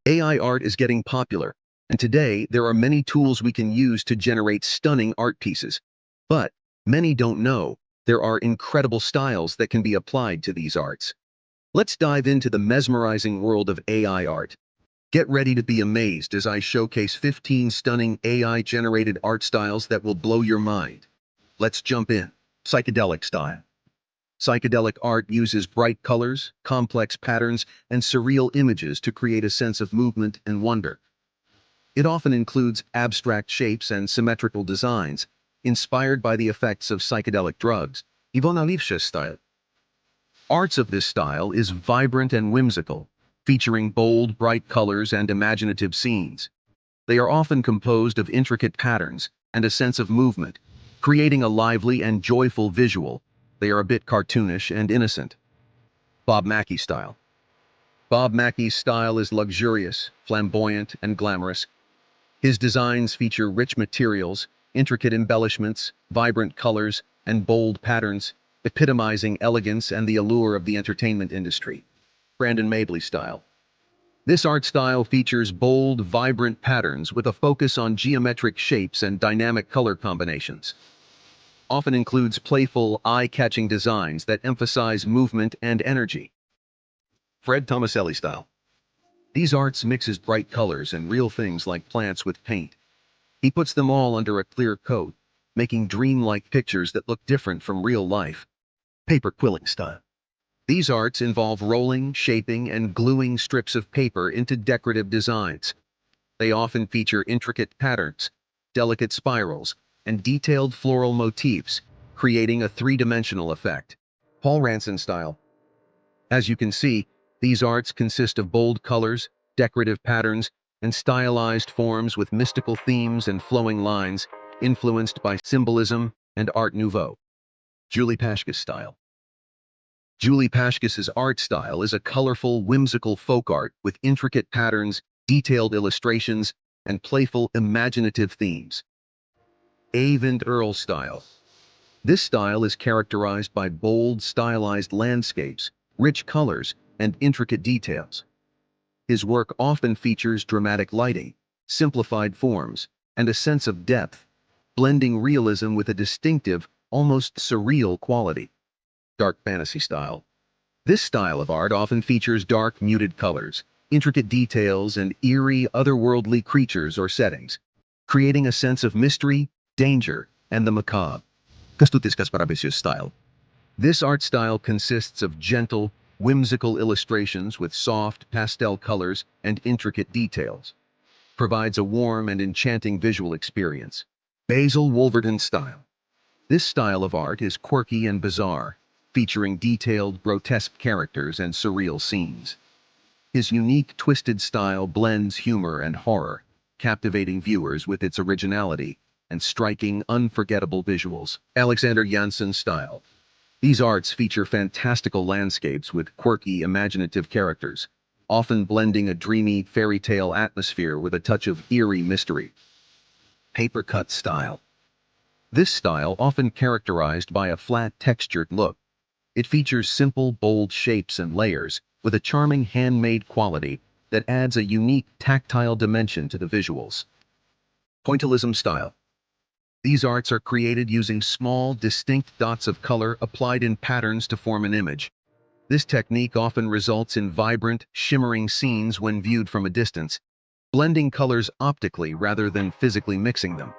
AI art is getting popular, and today there are many tools we can use to generate stunning art pieces. But many don't know there are incredible styles that can be applied to these arts. Let's dive into the mesmerizing world of AI art. Get ready to be amazed as I showcase 15 stunning AI-generated art styles that will blow your mind. Let's jump in. Psychedelic style. Psychedelic art uses bright colors, complex patterns, and surreal images to create a sense of movement and wonder. It often includes abstract shapes and symmetrical designs, inspired by the effects of psychedelic drugs. Ivonalivsha style. Arts of this style is vibrant and whimsical, featuring bold, bright colors and imaginative scenes. They are often composed of intricate patterns and a sense of movement, creating a lively and joyful visual. They are a bit cartoonish and innocent. Bob Mackie style. Bob Mackie's style is luxurious, flamboyant, and glamorous. His designs feature rich materials, intricate embellishments, vibrant colors, and bold patterns, epitomizing elegance and the allure of the entertainment industry. Brandon Mabley style. This art style features bold, vibrant patterns with a focus on geometric shapes and dynamic color combinations. Often includes playful, eye-catching designs that emphasize movement and energy. Fred Tomaselli style. These arts mixes bright colors and real things like plants with paint. He puts them all under a clear coat, making dreamlike pictures that look different from real life. Paper quilling style. These arts involve rolling, shaping, and gluing strips of paper into decorative designs. They often feature intricate patterns, delicate spirals, and detailed floral motifs, creating a three-dimensional effect. Paul Ranson style. As you can see, these arts consist of bold colors, decorative patterns, and stylized forms with mystical themes and flowing lines, influenced by symbolism and Art Nouveau. Julie Pashkus style. Julie Pashkus's art style is a colorful, whimsical folk art with intricate patterns, detailed illustrations, and playful, imaginative themes. Avend Earl style. This style is characterized by bold, stylized landscapes, rich colors, and intricate details. His work often features dramatic lighting, simplified forms, and a sense of depth, blending realism with a distinctive, almost surreal quality. Dark fantasy style. This style of art often features dark, muted colors, intricate details, and eerie, otherworldly creatures or settings, creating a sense of mystery, danger, and the macabre. Kęstutis Kasparabisius style. This art style consists of gentle, whimsical illustrations with soft, pastel colors and intricate details. Provides a warm and enchanting visual experience. Basil Wolverton style. This style of art is quirky and bizarre, featuring detailed, grotesque characters and surreal scenes. His unique, twisted style blends humor and horror, captivating viewers with its originality and striking, unforgettable visuals. Alexander Janssen style. These arts feature fantastical landscapes with quirky, imaginative characters, often blending a dreamy, fairy tale atmosphere with a touch of eerie mystery. Paper cut style. This style, often characterized by a flat, textured look. It features simple, bold shapes and layers, with a charming handmade quality that adds a unique, tactile dimension to the visuals. Pointillism style. These arts are created using small, distinct dots of color applied in patterns to form an image. This technique often results in vibrant, shimmering scenes when viewed from a distance, blending colors optically rather than physically mixing them.